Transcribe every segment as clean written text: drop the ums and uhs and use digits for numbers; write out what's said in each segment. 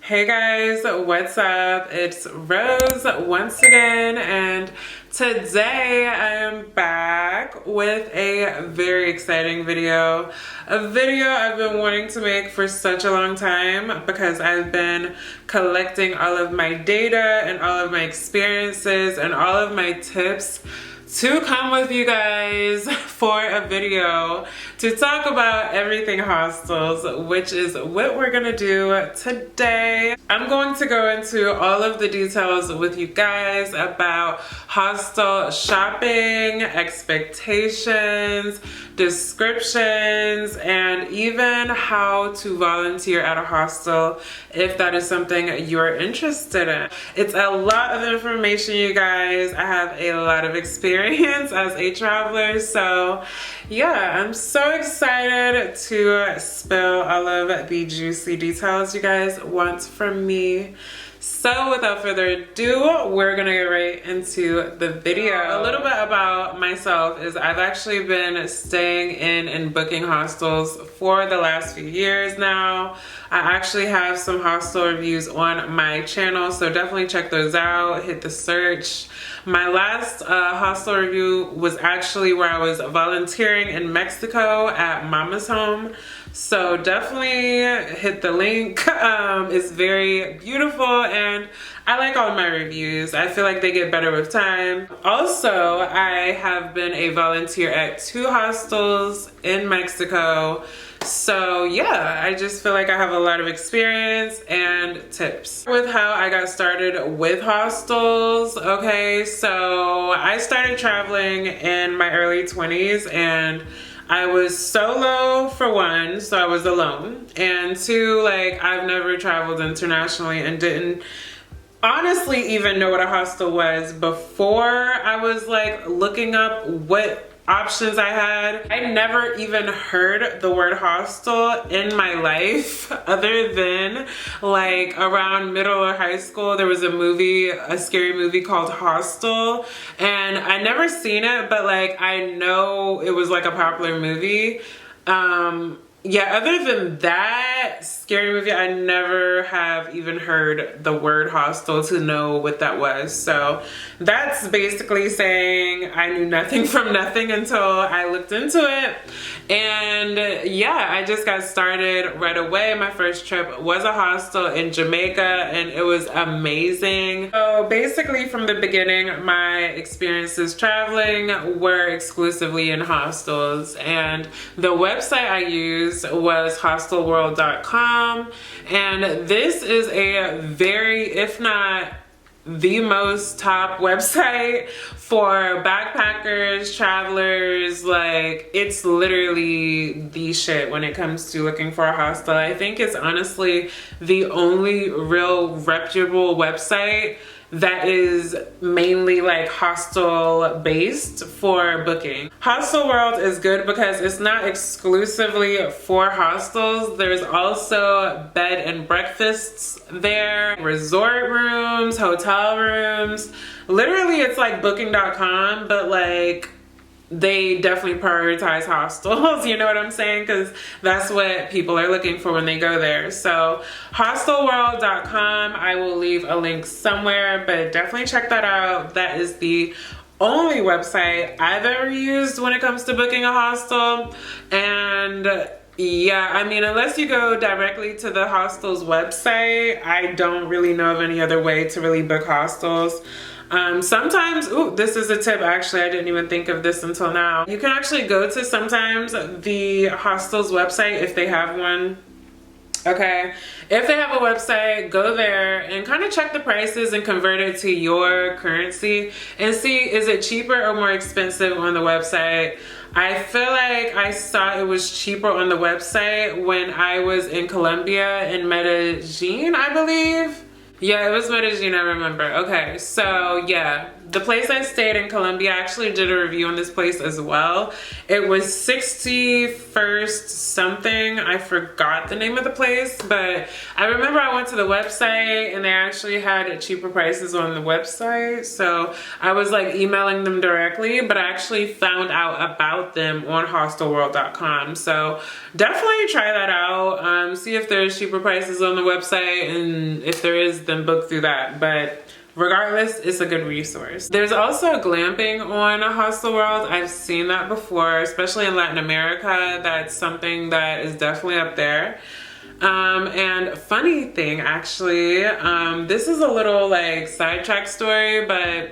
Hey guys, what's up? It's Rose once again, and today I am back with a very exciting video. A video I've been wanting to make for such a long time because I've been collecting all of my data and all of my experiences and all of my tips to come with you guys for a video to talk about everything hostels, which is what we're gonna do today. I'm going to go into all of the details with you guys about hostel shopping, expectations, descriptions, and even how to volunteer at a hostel if that is something you're interested in. It's a lot of information, you guys. I have a lot of experience as a traveler, so yeah, I'm so excited to spill all of the juicy details you guys want from me. So without further ado, we're gonna get right into the video. A little bit about myself is I've actually been staying in and booking hostels for the last few years now. I actually have some hostel reviews on my channel, so definitely check those out, hit the search. My last hostel review was actually where I was volunteering in Mexico at Mama's home. So definitely hit the link. It's very beautiful and I like all of my reviews. I feel like they get better with time. Also, I have been a volunteer at 2 hostels in Mexico. So yeah, I just feel like I have a lot of experience and tips. With how I got started with hostels, okay, so I started traveling in my early 20s and I was solo for one, so I was alone, and two, like, I've never traveled internationally and didn't honestly even know what a hostel was before I was like looking up what options I had. I never even heard the word hostel in my life other than like around middle or high school. There was a scary movie called Hostel, and I never seen it, but like I know it was like a popular movie. Yeah, other than that scary movie, I never have even heard the word hostel to know what that was. So that's basically saying I knew nothing from nothing until I looked into it. And yeah, I just got started right away. My first trip was a hostel in Jamaica and it was amazing. So basically from the beginning, my experiences traveling were exclusively in hostels, and the website I used was HOSTELWORLD.com, and this is a very, if not the most top website for backpackers, travelers. Like, it's literally the shit when it comes to looking for a hostel. I think it's honestly the only real reputable website that is mainly like hostel based for booking. Hostel World is good because it's not exclusively for hostels. There's also bed and breakfasts there, resort rooms, hotel rooms. Literally it's like booking.com, but like they definitely prioritize hostels, you know what I'm saying? Because that's what people are looking for when they go there. So hostelworld.com, I will leave a link somewhere, but definitely check that out. That is the only website I've ever used when it comes to booking a hostel. And yeah, I mean, unless you go directly to the hostel's website, I don't really know of any other way to really book hostels. Sometimes, ooh, this is a tip, actually, I didn't even think of this until now. You can actually go to sometimes the hostel's website if they have one. Okay, if they have a website, go there and kind of check the prices and convert it to your currency and see, is it cheaper or more expensive on the website. I feel like I saw it was cheaper on the website when I was in Colombia, in Medellin, I believe. Yeah, it was Medellin, I remember. Okay, so yeah, the place I stayed in Colombia, I actually did a review on this place as well. It was 61st something. I forgot the name of the place, but I remember I went to the website and they actually had cheaper prices on the website. So I was like emailing them directly, but I actually found out about them on HOSTELWorld.com. So definitely try that out. See if there's cheaper prices on the website, and if there is, then book through that. But regardless, it's a good resource. There's also glamping on Hostel World. I've seen that before, especially in Latin America. That's something that is definitely up there. And funny thing, actually, this is a little like sidetrack story, but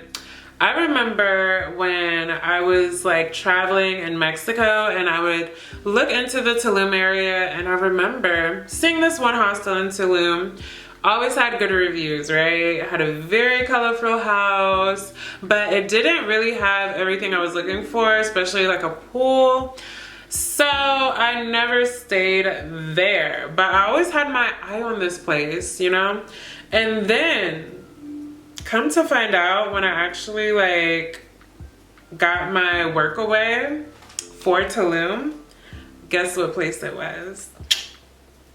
I remember when I was like traveling in Mexico and I would look into the Tulum area, and I remember seeing this one hostel in Tulum. Always had good reviews, right? It had a very colorful house, but it didn't really have everything I was looking for, especially like a pool. So I never stayed there, but I always had my eye on this place, you know? And then come to find out, when I actually like got my work away for Tulum, guess what place it was?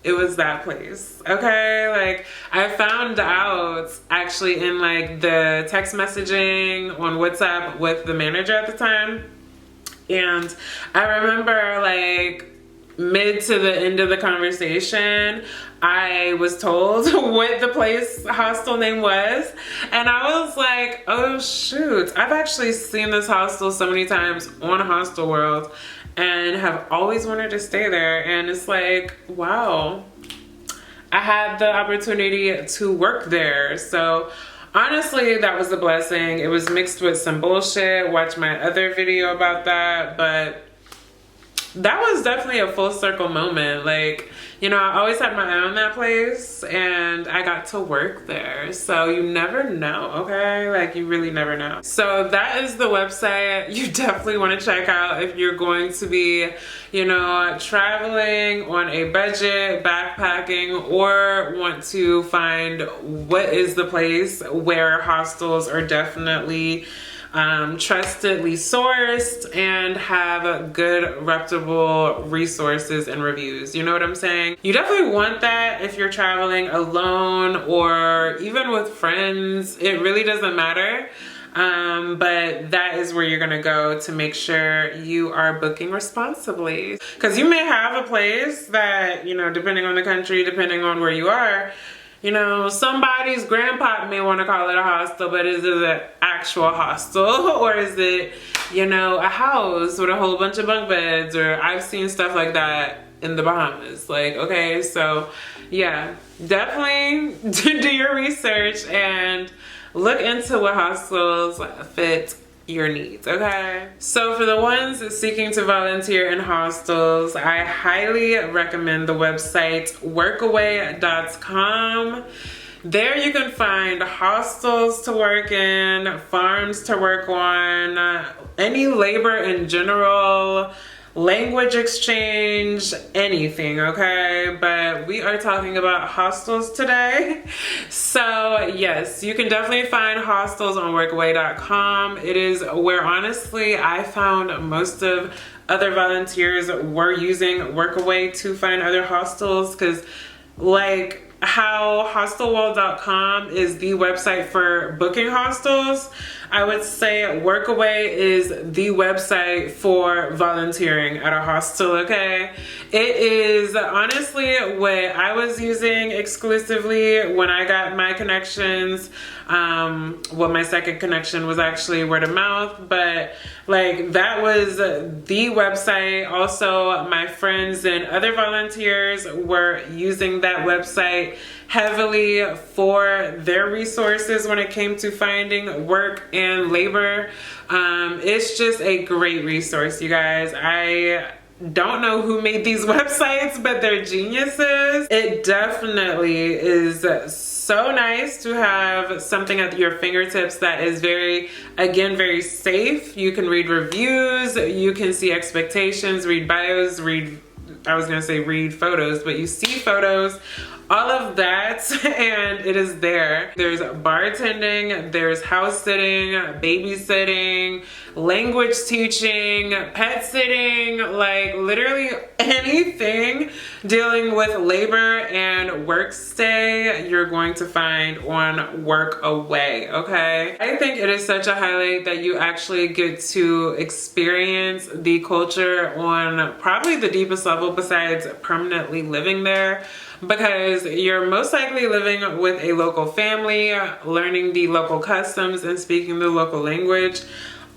It was that place. Okay, like I found out actually in like the text messaging on WhatsApp with the manager at the time. And I remember like mid to the end of the conversation, I was told what the place hostel name was, and I was like, oh shoot, I've actually seen this hostel so many times on Hostel World and have always wanted to stay there. And it's like, wow, I had the opportunity to work there. So honestly, that was a blessing. It was mixed with some bullshit. Watch my other video about that, but that was definitely a full circle moment. Like, you know, I always had my eye on that place and I got to work there. So you never know, okay? Like, you really never know. So that is the website you definitely want to check out if you're going to be, you know, traveling on a budget, backpacking, or want to find what is the place where hostels are definitely trustedly sourced and have good reputable resources and reviews. You know what I'm saying? You definitely want that if you're traveling alone or even with friends. It really doesn't matter. But that is where you're gonna go to make sure you are booking responsibly. Because you may have a place that, you know, depending on the country, depending on where you are, you know, somebody's grandpa may want to call it a hostel, but is it an actual hostel? Or is it, you know, a house with a whole bunch of bunk beds? Or I've seen stuff like that in the Bahamas. Like, okay, so yeah, definitely do your research and look into what hostels fit your needs, okay? So for the ones seeking to volunteer in hostels, I highly recommend the website workaway.com. There you can find hostels to work in, farms to work on, any labor in general, language exchange, anything, okay? But we are talking about hostels today. So yes, you can definitely find hostels on workaway.com. It is where honestly I found most of other volunteers were using Workaway to find other hostels, because like how hostelworld.com is the website for booking hostels, I would say Workaway is the website for volunteering at a hostel, okay? It is honestly what I was using exclusively when I got my connections. Well, my second connection was actually word of mouth, but like that was the website. Also, my friends and other volunteers were using that website heavily for their resources when it came to finding work and labor. It's just a great resource, you guys. I don't know who made these websites, but they're geniuses. It definitely is so nice to have something at your fingertips that is very, again, very safe. You can read reviews, you can see expectations, read bios, read photos, but you see photos all of that, and it is there. There's bartending, there's house sitting, babysitting, language teaching, pet sitting, like literally anything dealing with labor and work stay, you're going to find on Workaway, okay? I think it is such a highlight that you actually get to experience the culture on probably the deepest level besides permanently living there, because you're most likely living with a local family, learning the local customs and speaking the local language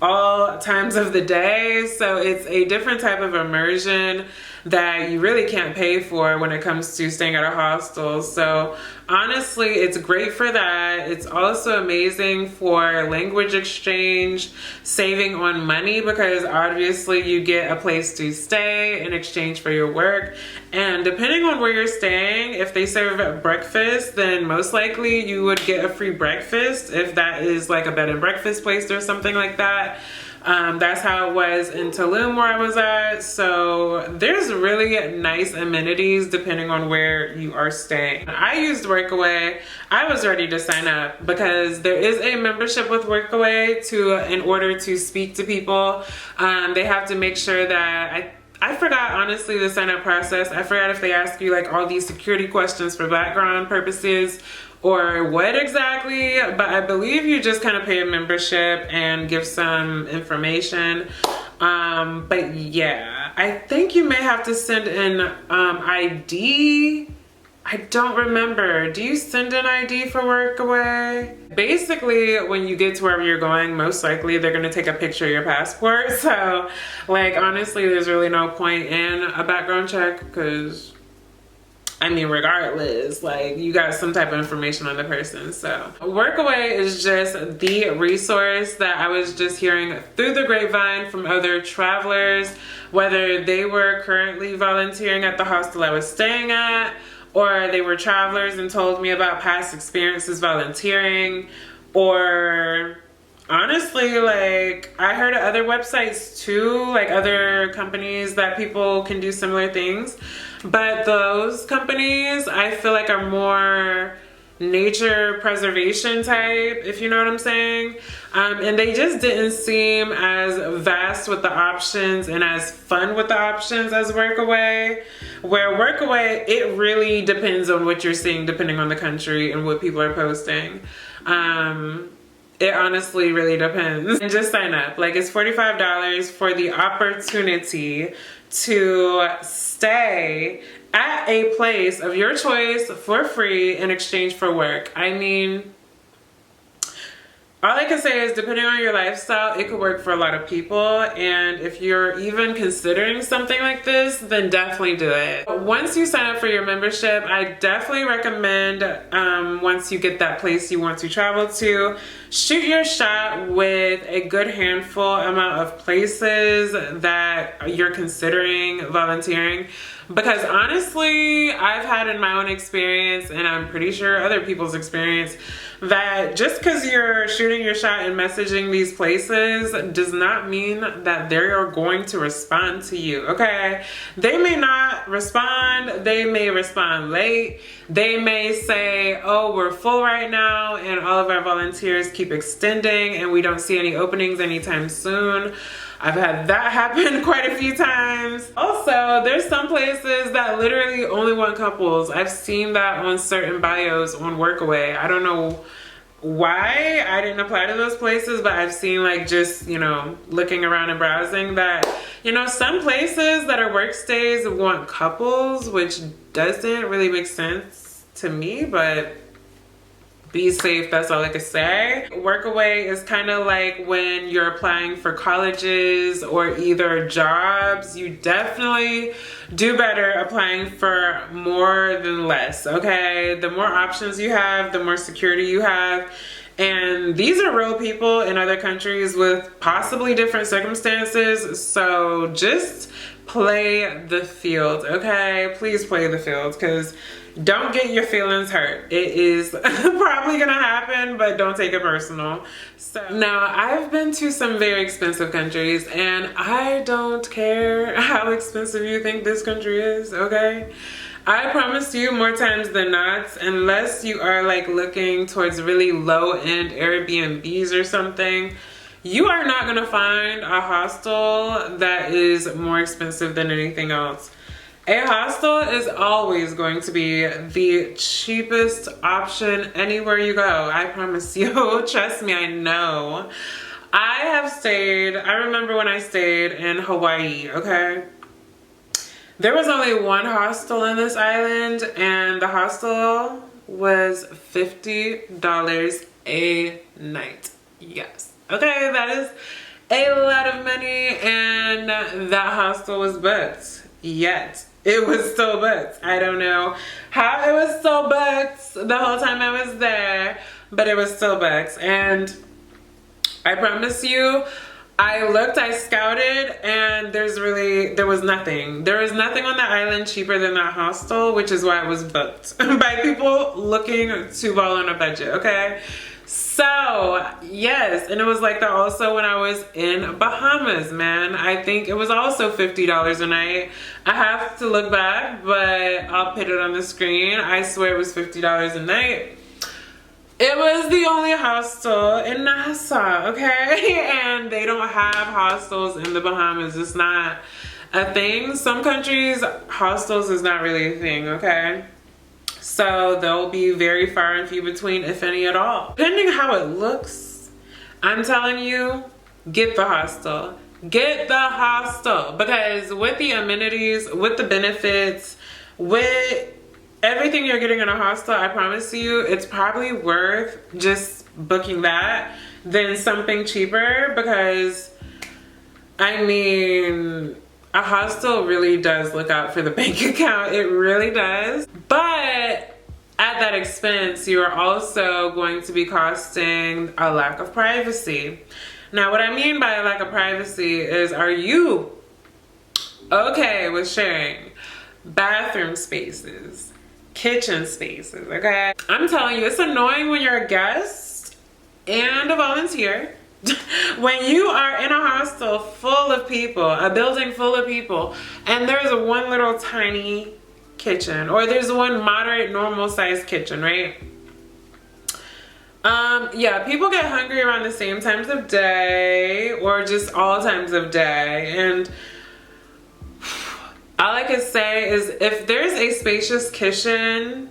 all times of the day. So it's a different type of immersion that you really can't pay for when it comes to staying at a hostel. So honestly, it's great for that. It's also amazing for language exchange, saving on money, because obviously you get a place to stay in exchange for your work. And depending on where you're staying, if they serve breakfast, then most likely you would get a free breakfast if that is like a bed and breakfast place or something like that. That's how it was in Tulum where I was at. So there's really nice amenities depending on where you are staying. I used Workaway. I was ready to sign up because there is a membership with Workaway in order to speak to people. They have to make sure that I forgot, honestly, the sign up process. I forgot if they ask you like all these security questions for background purposes or what exactly, but I believe you just kind of pay a membership and give some information. But yeah, I think you may have to send in ID. I don't remember. Do you send an ID for Workaway? Basically, when you get to wherever you're going, most likely they're gonna take a picture of your passport. So like, honestly, there's really no point in a background check because I mean, regardless, like you got some type of information on the person. So Workaway is just the resource that I was just hearing through the grapevine from other travelers, whether they were currently volunteering at the hostel I was staying at, or they were travelers and told me about past experiences volunteering, or honestly, like I heard of other websites too, like other companies that people can do similar things. But those companies, I feel like are more nature preservation type, if you know what I'm saying. And they just didn't seem as vast with the options and as fun with the options as Workaway. Where Workaway, it really depends on what you're seeing, depending on the country and what people are posting. It honestly really depends. And just sign up. Like, it's $45 for the opportunity to stay at a place of your choice for free in exchange for work. I mean, all I can say is depending on your lifestyle, it could work for a lot of people. And if you're even considering something like this, then definitely do it. Once you sign up for your membership, I definitely recommend, once you get that place you want to travel to, shoot your shot with a good handful amount of places that you're considering volunteering. Because honestly, I've had in my own experience, and I'm pretty sure other people's experience, that just because you're shooting your shot and messaging these places does not mean that they are going to respond to you, okay? They may not respond. They may respond late. They may say, oh, we're full right now and all of our volunteers keep extending and we don't see any openings anytime soon. I've had that happen quite a few times. Also, there's some places that literally only want couples. I've seen that on certain bios on Workaway. I don't know why I didn't apply to those places, but I've seen, like, just, you know, looking around and browsing that, you know, some places that are work stays want couples, which doesn't really make sense to me, but be safe, that's all I can say. Workaway is kind of like when you're applying for colleges or either jobs. You definitely do better applying for more than less, okay? The more options you have, the more security you have. And these are real people in other countries with possibly different circumstances. So just play the field, okay? Please play the field, because don't get your feelings hurt. It is probably gonna happen, but don't take it personal. So now, I've been to some very expensive countries, and I don't care how expensive you think this country is, okay? I promise you, more times than not, unless you are like looking towards really low-end Airbnbs or something, you are not gonna find a hostel that is more expensive than anything else. A hostel is always going to be the cheapest option anywhere you go. I promise you. Trust me, I know. I remember when I stayed in Hawaii, okay? There was only one hostel in this island, and the hostel was $50 a night. Yes. Okay, that is a lot of money, and that hostel was booked. Yet it was still booked. I don't know how it was still booked the whole time I was there, but it was still booked. And I promise you, I scouted, and there was nothing. There was nothing on the island cheaper than that hostel, which is why it was booked by people looking to ball on a budget, okay? So, yes, and it was like that also when I was in Bahamas, man. I think it was also $50 a night. I have to look back, but I'll put it on the screen. I swear it was $50 a night. It was the only hostel in Nassau, okay? And they don't have hostels in the Bahamas. It's not a thing. Some countries, hostels is not really a thing, okay? So they'll be very far and few between, if any at all. Depending how it looks, I'm telling you, get the hostel. Get the hostel, because with the amenities, with the benefits, with everything you're getting in a hostel, I promise you, it's probably worth just booking that than something cheaper, because I mean, a hostel really does look out for the bank account. It really does. But at that expense, you are also going to be costing a lack of privacy. Now, what I mean by a lack of privacy is, are you okay with sharing bathroom spaces, kitchen spaces, okay? I'm telling you, it's annoying when you're a guest and a volunteer. When you are in a hostel full of people, a building full of people, and there's one little tiny kitchen, or there's one moderate, normal sized kitchen, right? Yeah, people get hungry around the same times of day, or just all times of day, and all I can say is, if there's a spacious kitchen,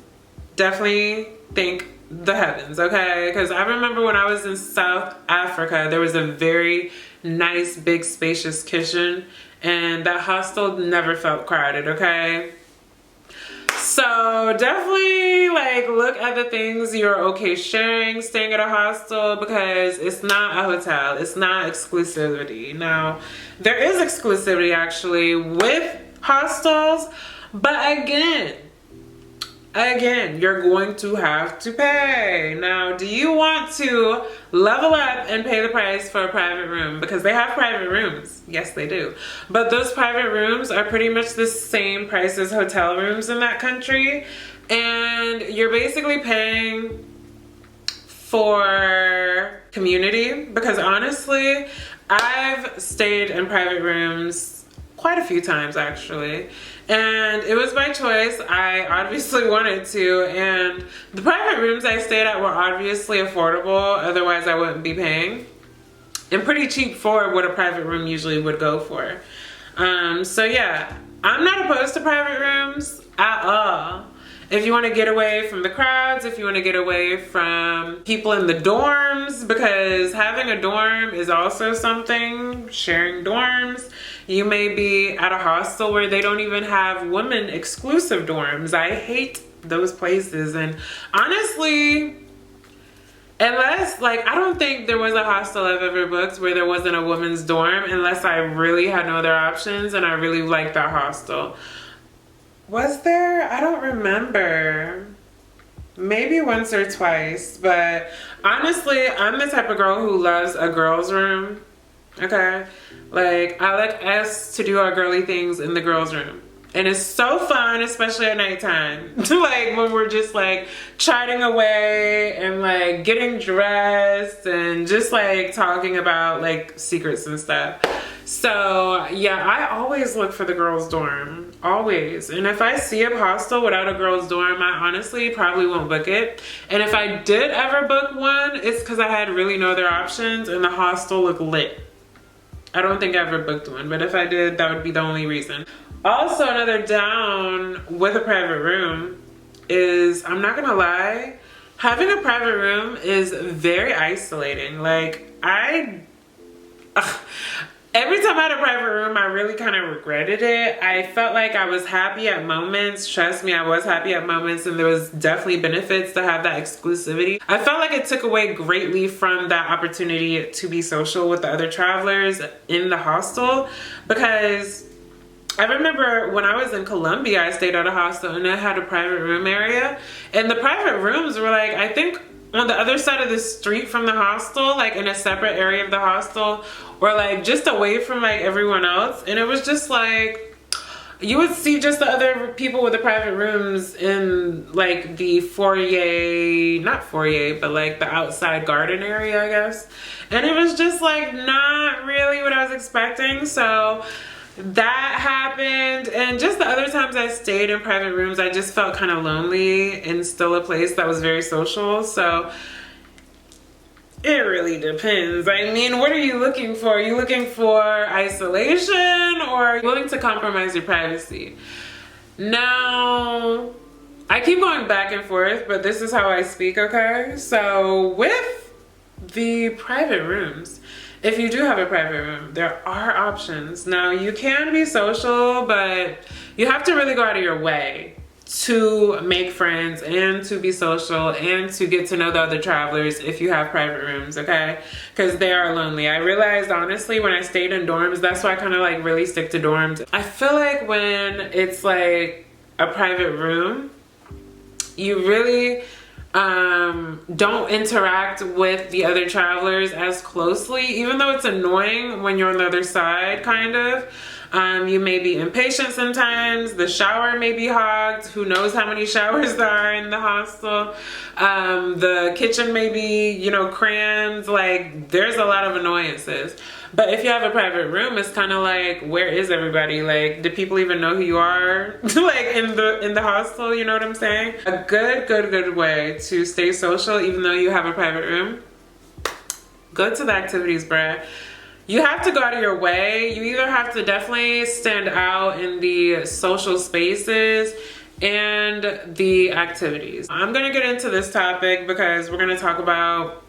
definitely think the heavens, okay? Because I remember when I was in South Africa, there was a very nice, big, spacious kitchen, and that hostel never felt crowded, okay? So definitely like look at the things you're okay sharing, staying at a hostel, because it's not a hotel. It's not exclusivity. Now, there is exclusivity actually with hostels, but again, you're going to have to pay. Now, do you want to level up and pay the price for a private room? Because they have private rooms. Yes, they do. But those private rooms are pretty much the same price as hotel rooms in that country. And you're basically paying for community. Because honestly, I've stayed in private rooms quite a few times actually. And it was by choice. I obviously wanted to, and the private rooms I stayed at were obviously affordable, otherwise I wouldn't be paying, and pretty cheap for what a private room usually would go for. So yeah, I'm not opposed to private rooms at all. If you want to get away from the crowds, if you want to get away from people in the dorms, because having a dorm is also something, sharing dorms. You may be at a hostel where they don't even have women exclusive dorms. I hate those places. And honestly, unless, like, I don't think there was a hostel I've ever booked where there wasn't a women's dorm, unless I really had no other options and I really liked that hostel. Was there? I don't remember. Maybe once or twice, but honestly, I'm the type of girl who loves a girl's room, okay? Like, I like us to do our girly things in the girls' room. And it's so fun, especially at nighttime. Like when we're just like chatting away and like getting dressed and just like talking about like secrets and stuff. So yeah, I always look for the girls' dorm, always. And if I see a hostel without a girls' dorm, I honestly probably won't book it. And if I did ever book one, it's because I had really no other options and the hostel looked lit. I don't think I ever booked one, but if I did, that would be the only reason. Also, another down with a private room is, I'm not gonna lie, having a private room is very isolating. Like, every time I had a private room, I really kind of regretted it. I felt like I was happy at moments. Trust me, I was happy at moments, and there was definitely benefits to have that exclusivity. I felt like it took away greatly from that opportunity to be social with the other travelers in the hostel, because I remember when I was in Colombia, I stayed at a hostel and it had a private room area, and the private rooms were like, I think on the other side of the street from the hostel, like in a separate area of the hostel, or like just away from like everyone else. And it was just like, you would see just the other people with the private rooms in like the foyer, not foyer, but like the outside garden area, I guess. And it was just like not really what I was expecting. So that happened. And just the other times I stayed in private rooms, I just felt kind of lonely and still a place that was very social. So it really depends. I mean, what are you looking for? Are you looking for isolation, or are you willing to compromise your privacy? Now, I keep going back and forth, but this is how I speak, okay? So with the private rooms, if you do have a private room, there are options. Now, you can be social, but you have to really go out of your way to make friends and to be social and to get to know the other travelers if you have private rooms, okay? Because they are lonely. I realized, honestly, when I stayed in dorms, that's why I kind of like really stick to dorms. I feel like when it's like a private room, you really don't interact with the other travelers as closely, even though it's annoying when you're on the other side, kind of. You may be impatient sometimes. The shower may be hogged. Who knows how many showers there are in the hostel. The kitchen may be, you know, crammed. Like, there's a lot of annoyances. But if you have a private room, it's kind of like, where is everybody? Like, do people even know who you are? Like in the hostel, you know what I'm saying? A good way to stay social, even though you have a private room, go to the activities, bruh. You have to go out of your way. You either have to definitely stand out in the social spaces and the activities. I'm gonna get into this topic because we're gonna talk about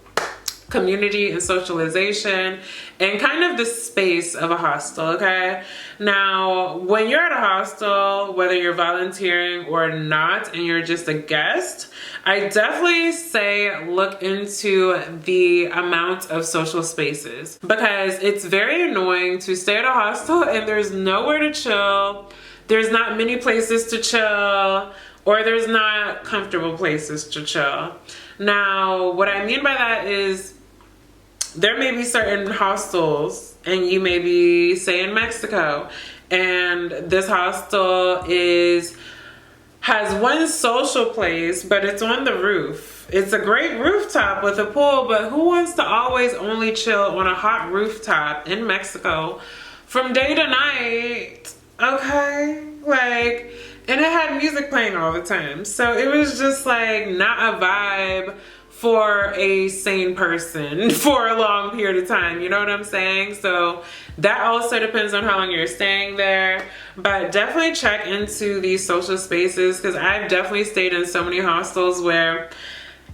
community and socialization and kind of the space of a hostel, okay? Now, when you're at a hostel, whether you're volunteering or not, and you're just a guest, I definitely say look into the amount of social spaces, because it's very annoying to stay at a hostel and there's nowhere to chill, there's not many places to chill, or there's not comfortable places to chill. Now, what I mean by that is, there may be certain hostels, and you may be, say, in Mexico, and this hostel has one social place, but it's on the roof. It's a great rooftop with a pool, but who wants to always only chill on a hot rooftop in Mexico from day to night? Okay, like, and it had music playing all the time, so it was just like not a vibe for a sane person for a long period of time, you know what I'm saying? So that also depends on how long you're staying there, but definitely check into these social spaces, because I've definitely stayed in so many hostels where,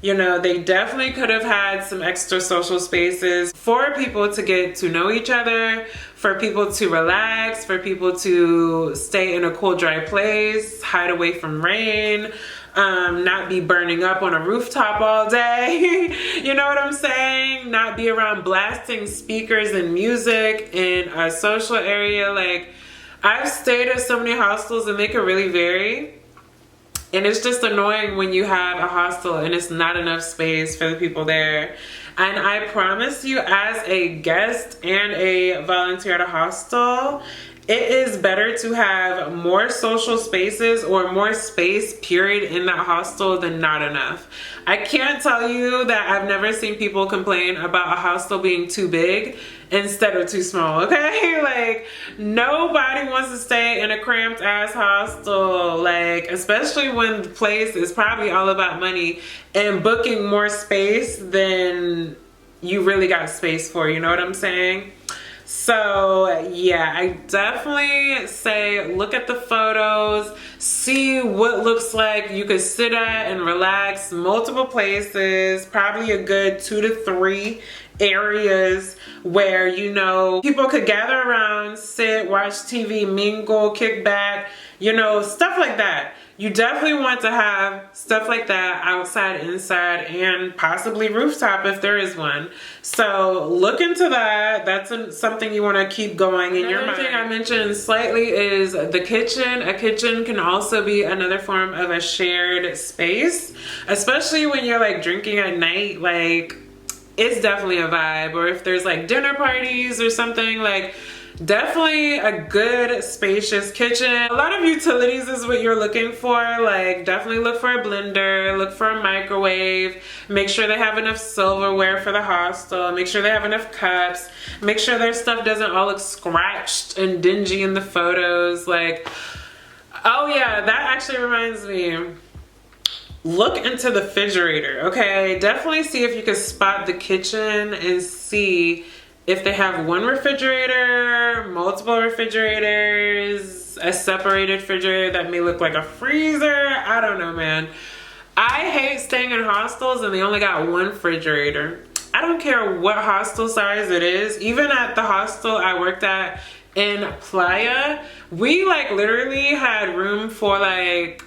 you know, they definitely could have had some extra social spaces for people to get to know each other, for people to relax, for people to stay in a cool, dry place, hide away from rain, not be burning up on a rooftop all day. You know what I'm saying? Not be around blasting speakers and music in a social area. Like, I've stayed at so many hostels and they can really vary. And it's just annoying when you have a hostel and it's not enough space for the people there. And I promise you, as a guest and a volunteer at a hostel, it is better to have more social spaces or more space period in that hostel than not enough. I can't tell you that I've never seen people complain about a hostel being too big instead of too small, okay? Like, nobody wants to stay in a cramped ass hostel, like, especially when the place is probably all about money and booking more space than you really got space for, you know what I'm saying? So yeah, I definitely say look at the photos, see what looks like you could sit at and relax, multiple places, probably a good 2 to 3 areas where, you know, people could gather around, sit, watch TV, mingle, kick back, you know, stuff like that. You definitely want to have stuff like that outside, inside, and possibly rooftop if there is one. So look into that. That's something you want to keep going in your mind. Another thing I mentioned slightly is the kitchen. A kitchen can also be another form of a shared space, especially when you're like drinking at night. Like, it's definitely a vibe. Or if there's like dinner parties or something, like, definitely a good spacious kitchen. A lot of utilities is what you're looking for. Like, definitely look for a blender, look for a microwave, make sure they have enough silverware for the hostel, make sure they have enough cups, make sure their stuff doesn't all look scratched and dingy in the photos. Like, oh yeah, that actually reminds me. Look into the refrigerator, okay? Definitely see if you can spot the kitchen and see if they have one refrigerator, multiple refrigerators, a separated refrigerator that may look like a freezer. I don't know, man. I hate staying in hostels and they only got one refrigerator. I don't care what hostel size it is. Even at the hostel I worked at in Playa, we like literally had room for like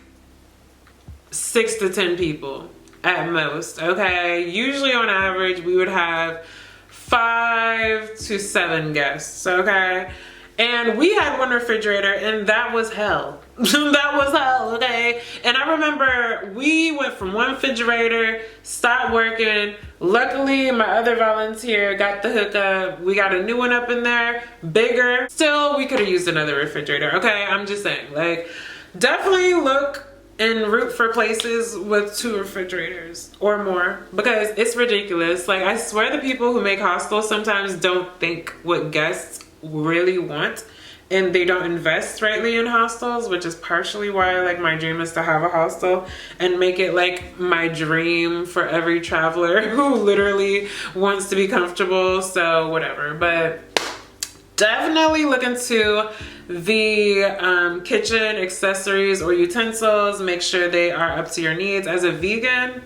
6 to 10 people at most, okay? Usually on average we would have 5 to 7 guests, okay? And we had one refrigerator and that was hell. That was hell, okay? And I remember we went from one refrigerator, stopped working. Luckily, my other volunteer got the hookup. We got a new one up in there, bigger. Still, we could have used another refrigerator, okay? I'm just saying, like, definitely look and root for places with 2 refrigerators or more, because it's ridiculous. Like, I swear the people who make hostels sometimes don't think what guests really want, and they don't invest rightly in hostels, which is partially why like my dream is to have a hostel and make it like my dream for every traveler who literally wants to be comfortable. So whatever, but definitely look into the kitchen accessories or utensils. Make sure they are up to your needs. As a vegan,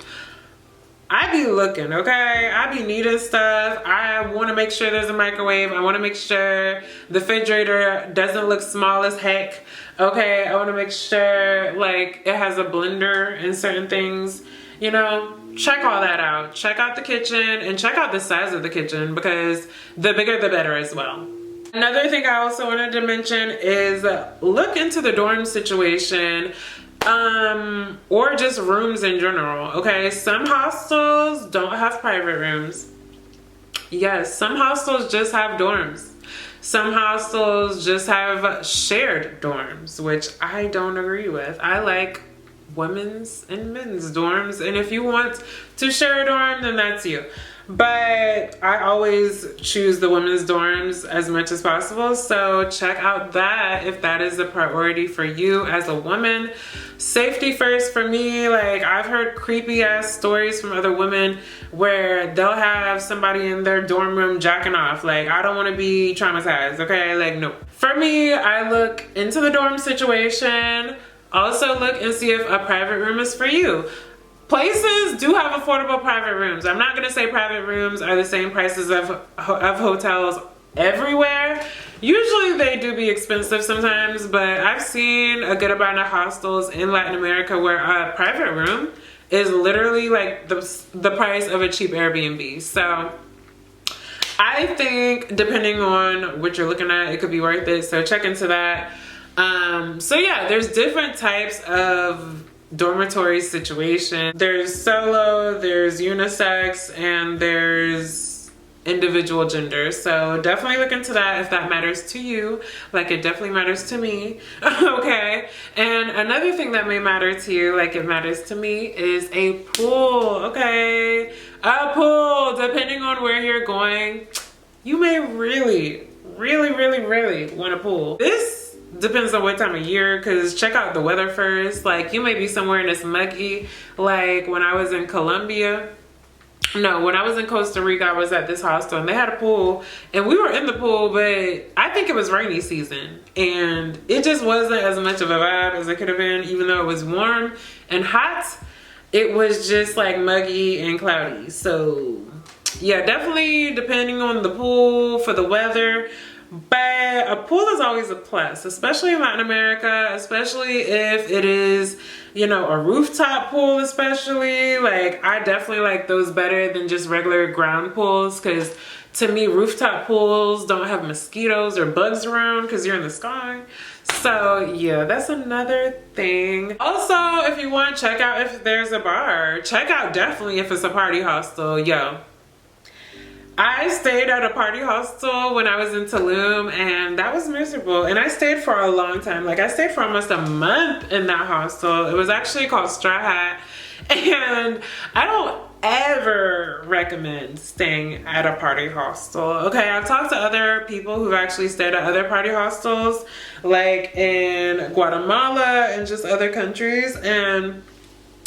I be looking, okay? I be needing stuff. I want to make sure there's a microwave. I want to make sure the refrigerator doesn't look small as heck, okay? I want to make sure like it has a blender and certain things, you know? Check all that out. Check out the kitchen and check out the size of the kitchen, because the bigger the better as well. Another thing I also wanted to mention is look into the dorm situation, or just rooms in general, okay? Some hostels don't have private rooms. Yes, some hostels just have dorms. Some hostels just have shared dorms, which I don't agree with. I like women's and men's dorms, and if you want to share a dorm, then that's you. But I always choose the women's dorms as much as possible, so check out that if that is a priority for you as a woman. Safety first for me. Like, I've heard creepy ass stories from other women where they'll have somebody in their dorm room jacking off. Like, I don't want to be traumatized, okay? Like, no. For me, I look into the dorm situation. Also look and see if a private room is for you. Places do have affordable private rooms. I'm not gonna say private rooms are the same prices of hotels everywhere. Usually they do be expensive sometimes, but I've seen a good amount of hostels in Latin America where a private room is literally like the price of a cheap Airbnb. So I think depending on what you're looking at, it could be worth it. So check into that. So yeah, there's different types of dormitory situation. There's solo, there's unisex, and there's individual genders. So definitely look into that if that matters to you, like it definitely matters to me. Okay. And another thing that may matter to you, like it matters to me, is a pool. Okay. A pool, depending on where you're going, you may really want a pool. This depends on what time of year, because check out the weather first. Like you may be somewhere and it's muggy. Like when I was in Colombia, no, when I was in Costa Rica, I was at this hostel and they had a pool and we were in the pool, but I think it was rainy season and it just wasn't as much of a vibe as it could have been. Even though it was warm and hot, it was just like muggy and cloudy. So yeah, definitely depending on the pool for the weather. But a pool is always a plus, especially in Latin America, especially if it is, you know, a rooftop pool, especially. Like, I definitely like those better than just regular ground pools, because to me, rooftop pools don't have mosquitoes or bugs around because you're in the sky. So yeah, that's another thing. Also, if you want to check out if there's a bar, check out definitely if it's a party hostel. Yo, I stayed at a party hostel when I was in Tulum and that was miserable. And I stayed for a long time. Like I stayed for almost a month in that hostel. It was actually called Straw Hat. And I don't ever recommend staying at a party hostel. Okay, I've talked to other people who've actually stayed at other party hostels, like in Guatemala and just other countries, and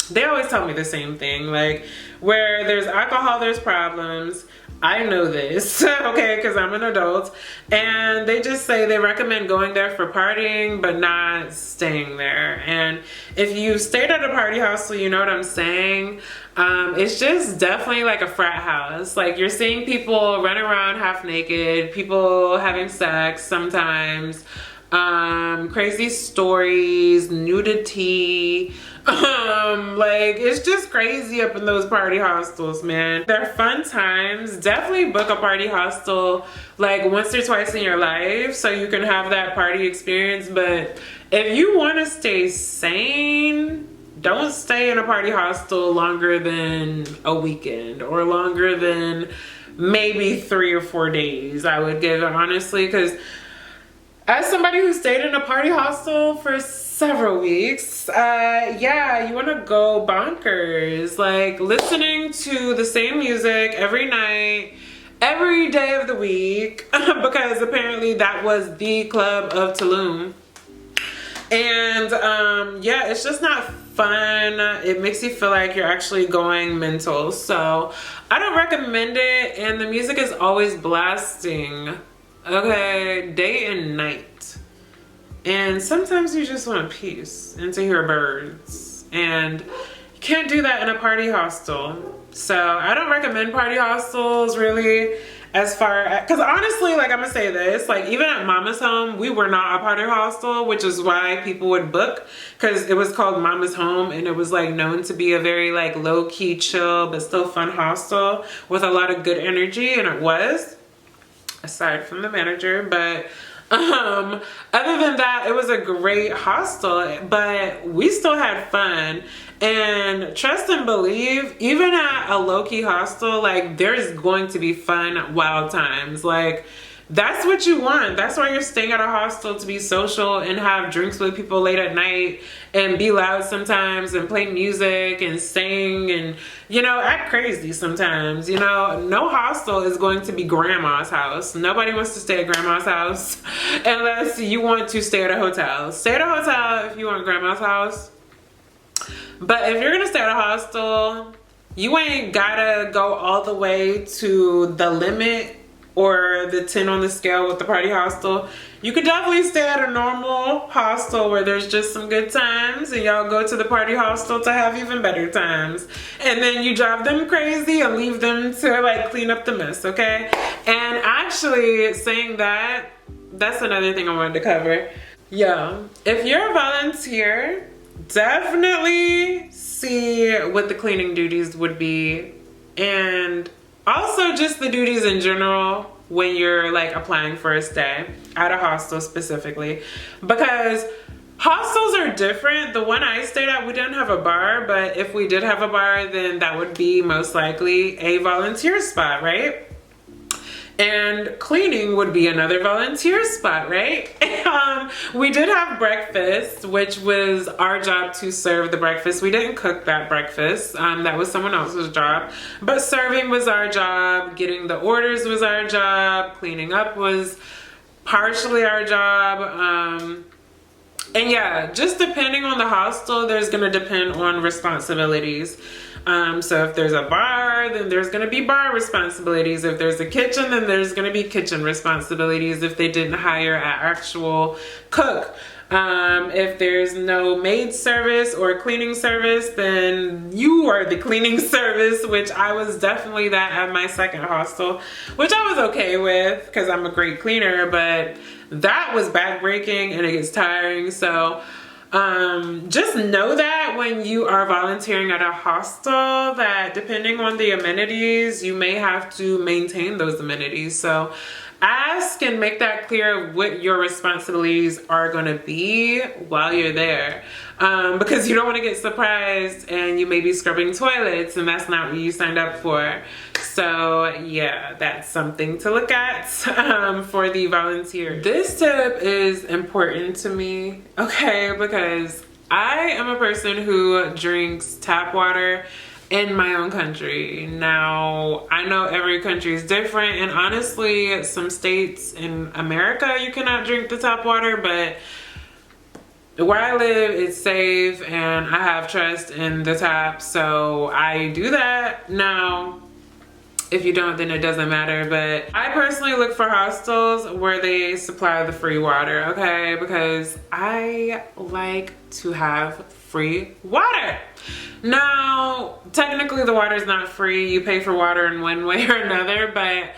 they always tell me the same thing. Like, where there's alcohol, there's problems. I know this, okay, because I'm an adult. And they just say they recommend going there for partying, but not staying there. And if you stayed at a party hostel, you know what I'm saying. It's just definitely like a frat house. Like, you're seeing people running around half naked, people having sex sometimes, crazy stories, nudity. Like, it's just crazy up in those party hostels, man. They're fun times. Definitely book a party hostel like once or twice in your life so you can have that party experience. But if you want to stay sane, don't stay in a party hostel longer than a weekend or longer than maybe 3 or 4 days, I would give it, honestly, because as somebody who stayed in a party hostel for several weeks, yeah, you want to go bonkers. Like, listening to the same music every night, every day of the week, because apparently that was the club of Tulum. And yeah, it's just not fun. It makes you feel like you're actually going mental. So I don't recommend it. And the music is always blasting, okay, day and night. And sometimes you just want peace and to hear birds. And you can't do that in a party hostel. So I don't recommend party hostels really, as far as, because honestly, like, I'm gonna say this, like, even at Mama's home, we were not a party hostel, which is why people would book, because it was called Mama's Home and it was like known to be a very like low-key, chill but still fun hostel with a lot of good energy, and it was, aside from the manager. But other than that, it was a great hostel, but we still had fun. And trust and believe, even at a low-key hostel, like, there's going to be fun, wild times. Like, that's what you want. That's why you're staying at a hostel, to be social and have drinks with people late at night and be loud sometimes and play music and sing and, you know, act crazy sometimes. You know, no hostel is going to be grandma's house. Nobody wants to stay at grandma's house unless you want to stay at a hotel. Stay at a hotel if you want grandma's house. But if you're gonna stay at a hostel, you ain't gotta go all the way to the limit or the 10 on the scale with the party hostel. You could definitely stay at a normal hostel where there's just some good times, and y'all go to the party hostel to have even better times. And then you drive them crazy and leave them to like clean up the mess, okay? And actually, saying that, that's another thing I wanted to cover. Yeah, if you're a volunteer, definitely see what the cleaning duties would be, and also just the duties in general when you're like applying for a stay at a hostel specifically, because hostels are different. The one I stayed at, we didn't have a bar, but if we did have a bar, then that would be most likely a volunteer spot, right? And cleaning would be another volunteer spot, right? We did have breakfast, which was our job to serve the breakfast. We didn't cook that breakfast. That was someone else's job. But serving was our job. Getting the orders was our job. Cleaning up was partially our job. And yeah, just depending on the hostel, there's gonna depend on responsibilities. So if there's a bar, then there's gonna be bar responsibilities. If there's a kitchen, then there's gonna be kitchen responsibilities if they didn't hire an actual cook. If there's no maid service or cleaning service, then you are the cleaning service, which I was definitely that at my second hostel, which I was okay with because I'm a great cleaner, but that was backbreaking and it gets tiring. So just know that when you are volunteering at a hostel, that depending on the amenities, you may have to maintain those amenities. So ask and make that clear of what your responsibilities are going to be while you're there, because you don't want to get surprised and you may be scrubbing toilets and that's not what you signed up for. So yeah, that's something to look at for the volunteer. This tip is important to me, okay, because I am a person who drinks tap water in my own country. Now, I know every country is different, and honestly, some states in America, you cannot drink the tap water, but where I live, it's safe, and I have trust in the tap, so I do that. Now, if you don't, then it doesn't matter, but I personally look for hostels where they supply the free water, okay? Because I like to have free water. Now, technically the water is not free. You pay for water in one way or another, but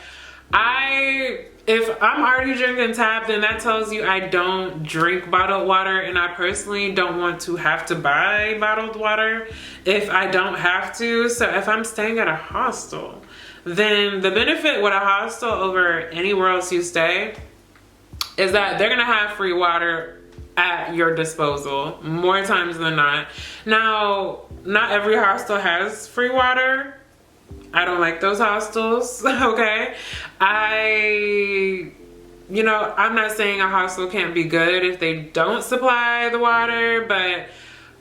if I'm already drinking tap, then that tells you I don't drink bottled water, and I personally don't want to have to buy bottled water if I don't have to. So if I'm staying at a hostel, then the benefit with a hostel over anywhere else you stay is that they're gonna have free water at your disposal more times than not. Now, not every hostel has free water. I don't like those hostels, okay? I'm not saying a hostel can't be good if they don't supply the water, but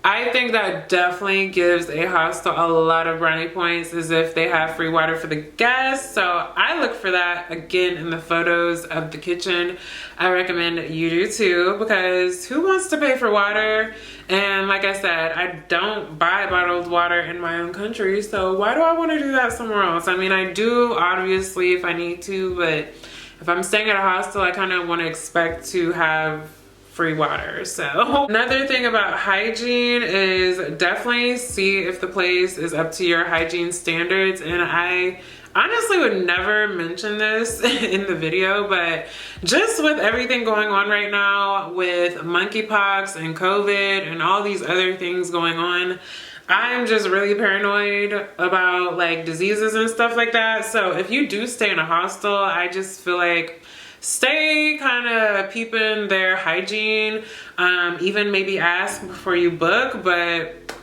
I think that definitely gives a hostel a lot of brownie points as if they have free water for the guests. So I look for that again in the photos of the kitchen. I recommend you do too, because who wants to pay for water? And like I said, I don't buy bottled water in my own country, so why do I want to do that somewhere else? I mean, I do obviously if I need to, but if I'm staying at a hostel, I kind of want to expect to have free water. So another thing about hygiene is definitely see if the place is up to your hygiene standards. And I honestly would never mention this in the video, but just with everything going on right now with monkeypox and COVID and all these other things going on, I'm just really paranoid about like diseases and stuff like that. So if you do stay in a hostel, I just feel like stay kind of peeping their hygiene, even maybe ask before you book, but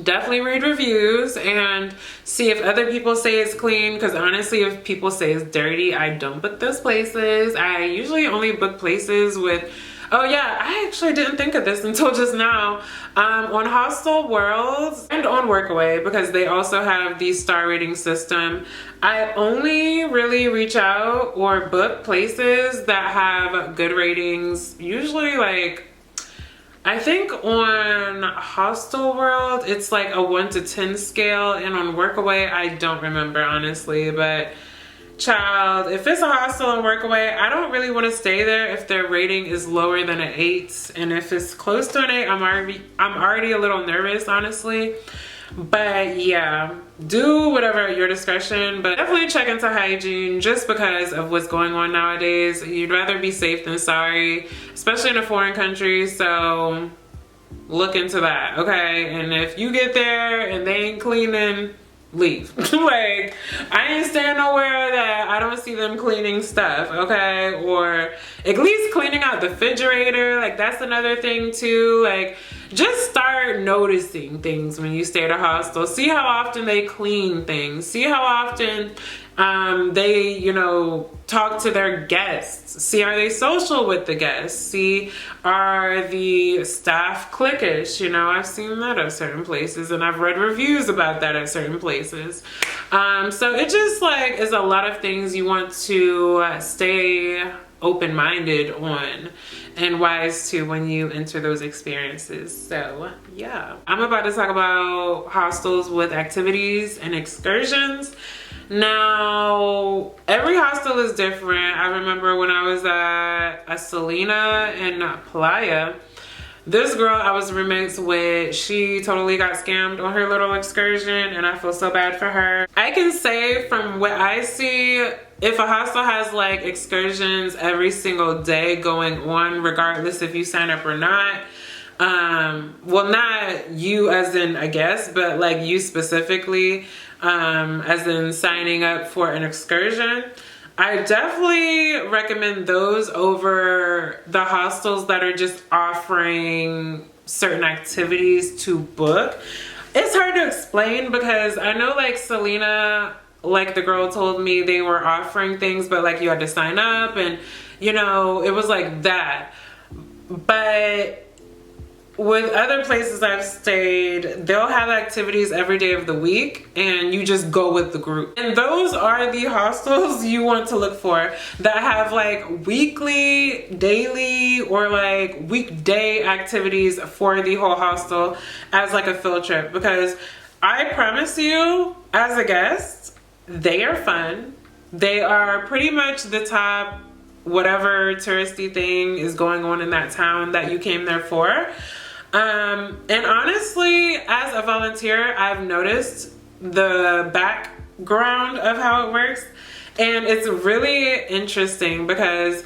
definitely read reviews and see if other people say it's clean, because honestly, if people say it's dirty, I don't book those places. I usually only book places with, oh yeah, I actually didn't think of this until just now, on HostelWorld and on Workaway, because they also have the star rating system. I only really reach out or book places that have good ratings, usually like, I think on HostelWorld, it's like a 1 to 10 scale, and on Workaway, I don't remember honestly, but child, if it's a hostel on Workaway, I don't really want to stay there if their rating is lower than an 8, and if it's close to an 8, I'm already a little nervous, honestly. But yeah, do whatever at your discretion, but definitely check into hygiene just because of what's going on nowadays. You'd rather be safe than sorry, especially in a foreign country, so look into that, okay? And if you get there and they ain't cleaning, leave. Like, I ain't staying nowhere that I don't see them cleaning stuff, okay? Or at least cleaning out the refrigerator. Like, that's another thing too. Like, just start noticing things when you stay at a hostel. See how often they clean things. See how often They, you know, talk to their guests, see are they social with the guests, see are the staff cliquish. You know, I've seen that at certain places and I've read reviews about that at certain places. So it just like is a lot of things you want to stay open-minded on and wise to when you enter those experiences. So yeah, I'm about to talk about hostels with activities and excursions. Now, every hostel is different. I remember when I was at a Selena in Playa, this girl I was roommates with, she totally got scammed on her little excursion and I feel so bad for her. I can say from what I see, if a hostel has like excursions every single day going on, regardless if you sign up or not, well, not you as in a guest, but like you specifically, as in signing up for an excursion, I definitely recommend those over the hostels that are just offering certain activities to book. It's hard to explain because I know like Selena, like the girl told me they were offering things, but like you had to sign up and you know, it was like that. But with other places I've stayed, they'll have activities every day of the week and you just go with the group. And those are the hostels you want to look for that have like weekly, daily, or like weekday activities for the whole hostel as like a field trip. Because I promise you, as a guest, they are fun. They are pretty much the top whatever touristy thing is going on in that town that you came there for. And honestly, as a volunteer, I've noticed the background of how it works. And it's really interesting because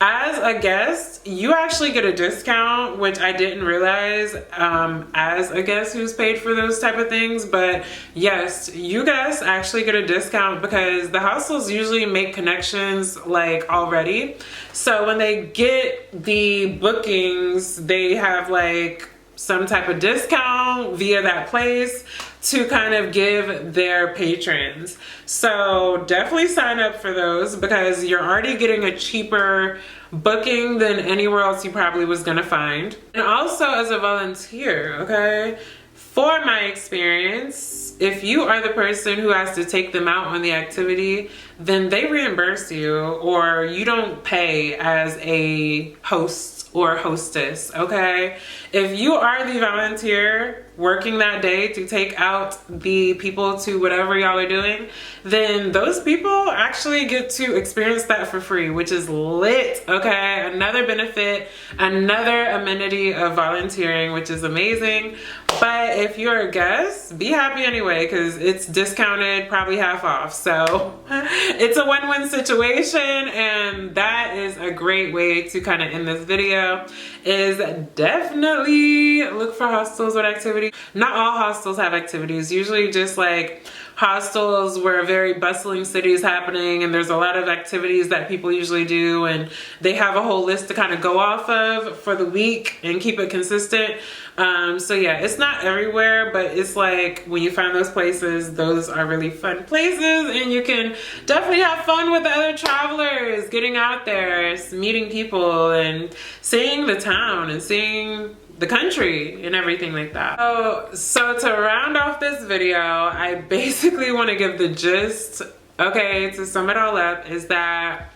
as a guest, you actually get a discount, which I didn't realize as a guest who's paid for those type of things. But yes, you guys actually get a discount because the hostels usually make connections like already. So when they get the bookings, they have like some type of discount via that place to kind of give their patrons. So definitely sign up for those because you're already getting a cheaper booking than anywhere else you probably was gonna find. And also as a volunteer, okay, for my experience, if you are the person who has to take them out on the activity, then they reimburse you or you don't pay as a host or hostess, okay? If you are the volunteer working that day to take out the people to whatever y'all are doing, then those people actually get to experience that for free, which is lit, okay? Another benefit, another amenity of volunteering, which is amazing. But if you're a guest, be happy anyway, because it's discounted, probably half off. So it's a win-win situation, and that is a great way to kind of end this video, is definitely look for hostels with activity. Not all hostels have activities, usually just like hostels where a very bustling city is happening and there's a lot of activities that people usually do and they have a whole list to kind of go off of for the week and keep it consistent. So yeah, it's not everywhere, but it's like when you find those places, those are really fun places and you can definitely have fun with the other travelers, getting out there, meeting people and seeing the town and seeing the country and everything like that. So to round off this video, I basically want to give the gist, okay, to sum it all up, is that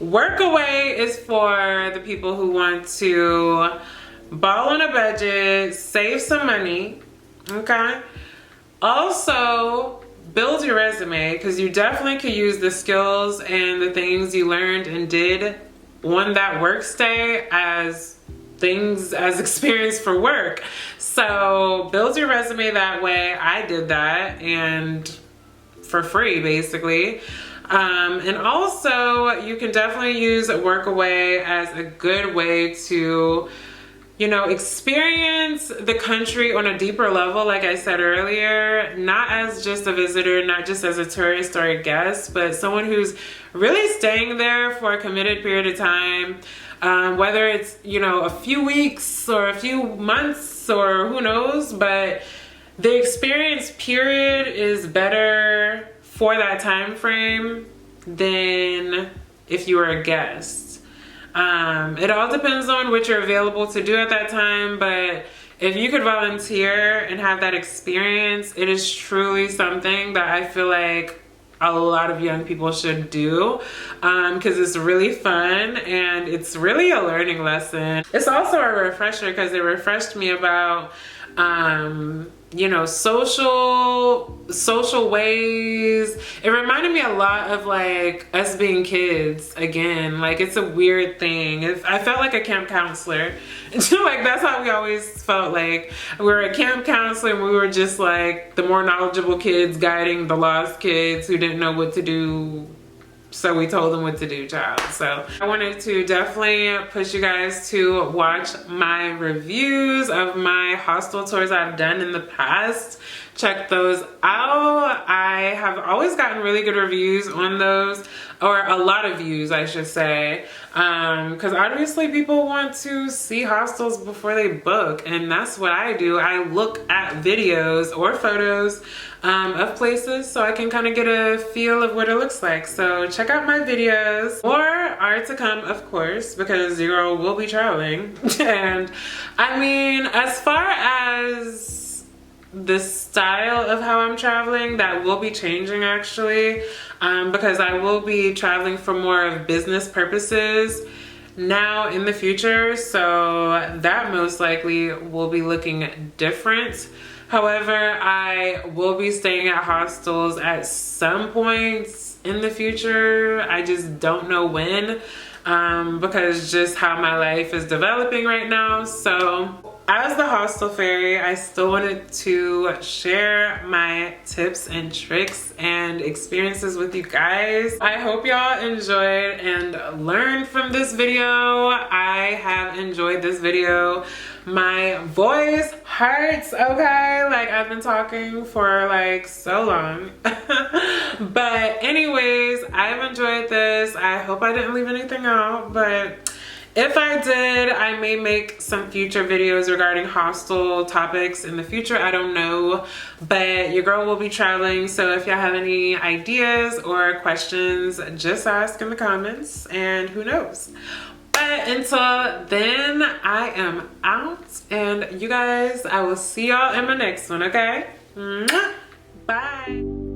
Workaway is for the people who want to ball on a budget, save some money, okay? Also, build your resume because you definitely could use the skills and the things you learned and did on that work stay as things as experience for work. So build your resume that way. I did that and for free basically. And also you can definitely use Workaway as a good way to, you know, experience the country on a deeper level, like I said earlier, not as just a visitor, not just as a tourist or a guest, but someone who's really staying there for a committed period of time. Whether it's, you know, a few weeks or a few months or who knows, but the experience period is better for that time frame than if you were a guest. It all depends on what you're available to do at that time, but if you could volunteer and have that experience, it is truly something that I feel like a lot of young people should do, because it's really fun and it's really a learning lesson. It's also a refresher because it refreshed me about you know, social ways. It reminded me a lot of like us being kids again. Like, it's a weird thing. I felt like a camp counselor. Like, that's how we always felt. Like, we were a camp counselor and we were just like the more knowledgeable kids guiding the lost kids who didn't know what to do. So we told them what to do, child. So I wanted to definitely push you guys to watch my reviews of my hostel tours I've done in the past. Check those out. I have always gotten really good reviews on those, or a lot of views, I should say, because obviously people want to see hostels before they book, and that's what I do. I look at videos or photos of places so I can kind of get a feel of what it looks like. So check out my videos. More are to come, of course, because your girl will be traveling. And I mean, as far as the style of how I'm traveling, that will be changing actually, because I will be traveling for more of business purposes now in the future, so that most likely will be looking different. However, I will be staying at hostels at some points in the future. I just don't know when, because just how my life is developing right now. So as the hostel fairy, I still wanted to share my tips and tricks and experiences with you guys. I hope y'all enjoyed and learned from this video. I have enjoyed this video. My voice hurts, okay? Like, I've been talking for like so long. But anyways, I've enjoyed this. I hope I didn't leave anything out, but if I did, I may make some future videos regarding hostel topics in the future. I don't know, but your girl will be traveling, so if y'all have any ideas or questions, just ask in the comments, and who knows. But until then, I am out, and you guys, I will see y'all in my next one, okay? Mwah! Bye.